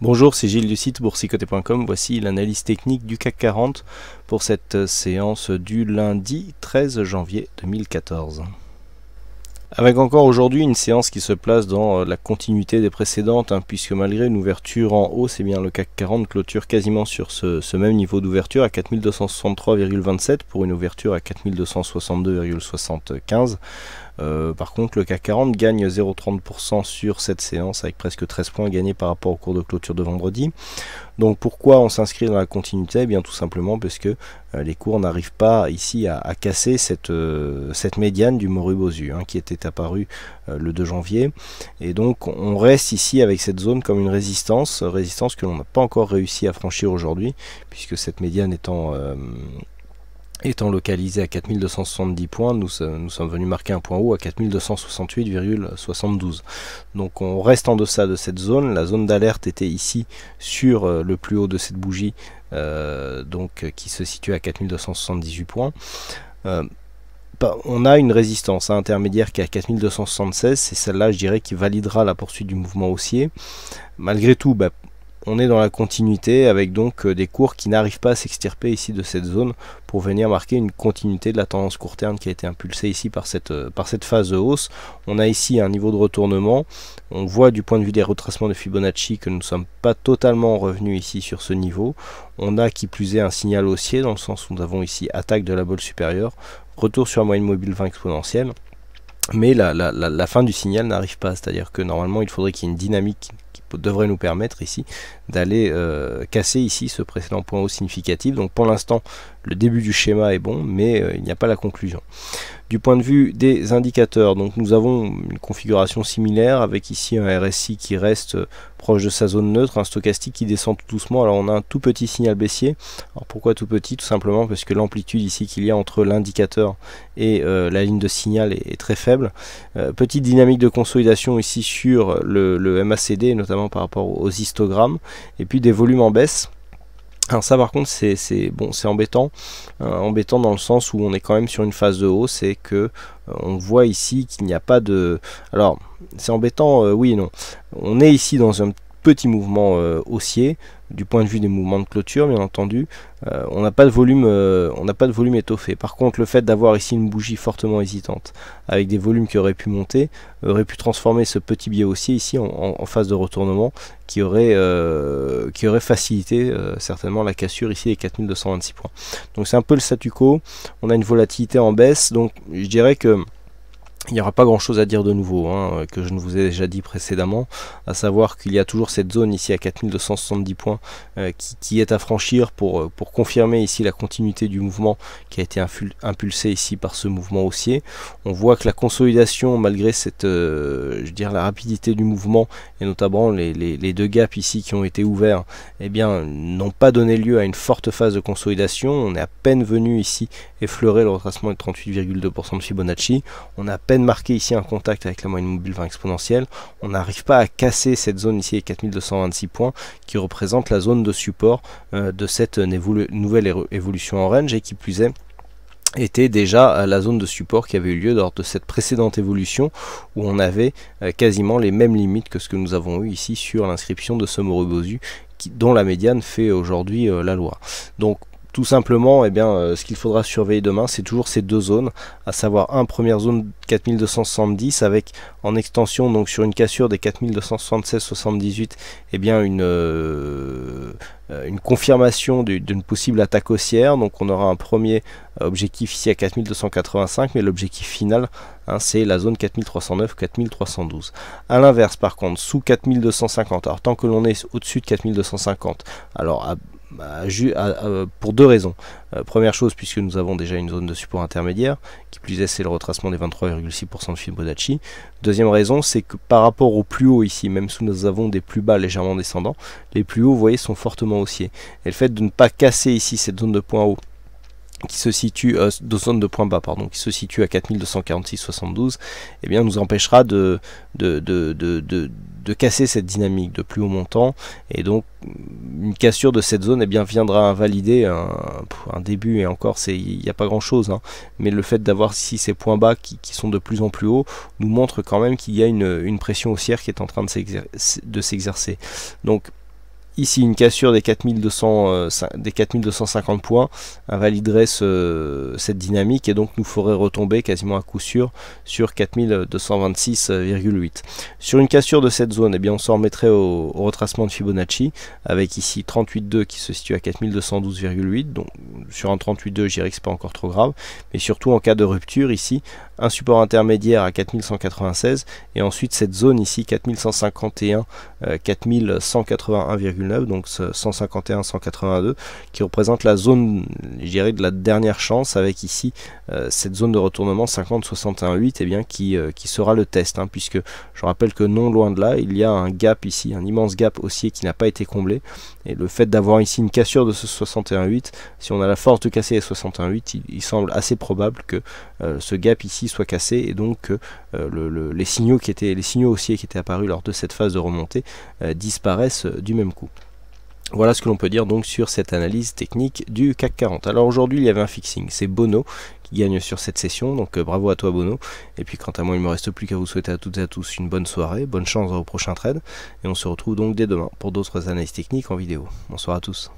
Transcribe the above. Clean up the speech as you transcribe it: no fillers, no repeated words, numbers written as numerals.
Bonjour, c'est Gilles du site boursicoté.com. Voici l'analyse technique du CAC 40 pour cette séance du lundi 13 janvier 2014. Avec encore aujourd'hui une séance qui se place dans la continuité des précédentes, puisque malgré une ouverture en hausse, bien, le CAC 40 clôture quasiment sur ce même niveau d'ouverture à 4263,27 pour une ouverture à 4262,75. Par contre, le CAC 40 gagne 0,30% sur cette séance avec presque 13 points gagnés par rapport au cours de clôture de vendredi. Donc pourquoi on s'inscrit dans la continuité? Eh bien tout simplement parce que les cours n'arrivent pas ici à casser cette médiane du Moribosu qui était apparue le 2 janvier. Et donc on reste ici avec cette zone comme une résistance que l'on n'a pas encore réussi à franchir aujourd'hui, puisque cette médiane étant localisé à 4270 points, nous sommes venus marquer un point haut à 4268,72. Donc on reste en deçà de cette zone. La zone d'alerte était ici sur le plus haut de cette bougie, qui se situe à 4278 points. On a une résistance intermédiaire qui est à 4276, c'est celle-là, je dirais, qui validera la poursuite du mouvement haussier. Malgré tout, on est dans la continuité avec donc des cours qui n'arrivent pas à s'extirper ici de cette zone pour venir marquer une continuité de la tendance court terme qui a été impulsée ici par cette phase de hausse. On a ici un niveau de retournement. On voit du point de vue des retracements de Fibonacci que nous ne sommes pas totalement revenus ici sur ce niveau. On a qui plus est un signal haussier dans le sens où nous avons ici attaque de la bolle supérieure, retour sur la moyenne mobile 20 exponentielle. Mais la fin du signal n'arrive pas, c'est-à-dire que normalement il faudrait qu'il y ait une dynamique qui devrait nous permettre ici d'aller casser ici ce précédent point haut significatif. Donc pour l'instant le début du schéma est bon, mais il n'y a pas la conclusion. Du point de vue des indicateurs, donc nous avons une configuration similaire avec ici un RSI qui reste proche de sa zone neutre, un stochastique qui descend tout doucement. Alors on a un tout petit signal baissier. Alors pourquoi tout petit? Tout simplement parce que l'amplitude ici qu'il y a entre l'indicateur et la ligne de signal est très faible. Petite dynamique de consolidation ici sur le MACD, notamment par rapport aux histogrammes, et puis des volumes en baisse. Alors ça par contre c'est embêtant, embêtant dans le sens où on est quand même sur une phase de hausse et que on voit ici qu'il n'y a pas de... Alors c'est embêtant, oui et non. On est ici dans un petit mouvement haussier du point de vue des mouvements de clôture, bien entendu. On n'a pas de volume étoffé. Par contre, le fait d'avoir ici une bougie fortement hésitante avec des volumes qui auraient pu monter aurait pu transformer ce petit biais haussier ici en phase de retournement qui aurait facilité certainement la cassure ici des 4226 points. Donc c'est un peu le statu quo. On a une volatilité en baisse, donc je dirais que il n'y aura pas grand chose à dire de nouveau, que je ne vous ai déjà dit précédemment, à savoir qu'il y a toujours cette zone ici à 4270 points qui est à franchir pour confirmer ici la continuité du mouvement qui a été impulsé ici par ce mouvement haussier. On voit que la consolidation, malgré cette, la rapidité du mouvement, et notamment les deux gaps ici qui ont été ouverts, eh bien, n'ont pas donné lieu à une forte phase de consolidation. On est à peine venu ici effleurer le retracement de 38,2% de Fibonacci. On a à peine marqué ici un contact avec la moyenne mobile 20 exponentielle. On n'arrive pas à casser cette zone ici à 4226 points qui représente la zone de support de cette nouvelle évolution en range, et qui plus est était déjà la zone de support qui avait eu lieu lors de cette précédente évolution où on avait quasiment les mêmes limites que ce que nous avons eu ici sur l'inscription de ce Moribosu dont la médiane fait aujourd'hui la loi. Donc tout simplement, ce qu'il faudra surveiller demain, c'est toujours ces deux zones, à savoir première zone 4270 avec en extension donc sur une cassure des 4276,78, une confirmation d'une possible attaque haussière. Donc on aura un premier objectif ici à 4285, mais l'objectif final c'est la zone 4309-4312. A l'inverse par contre, sous 4250, alors tant que l'on est au-dessus de 4250, alors pour deux raisons. Première chose, puisque nous avons déjà une zone de support intermédiaire, qui plus est c'est le retracement des 23,6% de Fibonacci. Deuxième raison, c'est que par rapport au plus haut ici, même si nous avons des plus bas légèrement descendants, les plus hauts, vous voyez, sont fortement haussiers. Et le fait de ne pas casser ici cette zone de point haut qui se situe de zone de point bas, pardon, qui se situe à 4246,72, nous empêchera de casser cette dynamique de plus haut montant, et donc une cassure de cette zone viendra invalider un début, et encore il n'y a pas grand chose, mais le fait d'avoir ici ces points bas qui sont de plus en plus hauts nous montre quand même qu'il y a une pression haussière qui est en train de s'exercer. Donc Ici, une cassure des 4250 points invaliderait cette dynamique et donc nous ferait retomber quasiment à coup sûr sur 4226,8. Sur une cassure de cette zone, eh bien, on s'en remettrait au retracement de Fibonacci avec ici 38,2 qui se situe à 4212,8. Donc sur un 38,2, je dirais que c'est pas encore trop grave, mais surtout en cas de rupture ici, un support intermédiaire à 4196 et ensuite cette zone ici 4151 4181,9, donc 151 182 qui représente la zone, je dirais, de la dernière chance, avec ici cette zone de retournement 50 61,8 et bien qui sera le test, hein, puisque je rappelle que non loin de là il y a un gap ici, un immense gap haussier qui n'a pas été comblé, et le fait d'avoir ici une cassure de ce 61,8, si on a la force de casser les 61,8, il semble assez probable que ce gap ici soit cassé et donc que les signaux haussiers qui étaient apparus lors de cette phase de remontée disparaissent du même coup. Voilà ce que l'on peut dire donc sur cette analyse technique du CAC 40. Alors aujourd'hui il y avait un fixing, c'est Bono qui gagne sur cette session, donc bravo à toi Bono. Et puis quant à moi il ne me reste plus qu'à vous souhaiter à toutes et à tous une bonne soirée, bonne chance dans vos prochains trades, et on se retrouve donc dès demain pour d'autres analyses techniques en vidéo. Bonsoir à tous.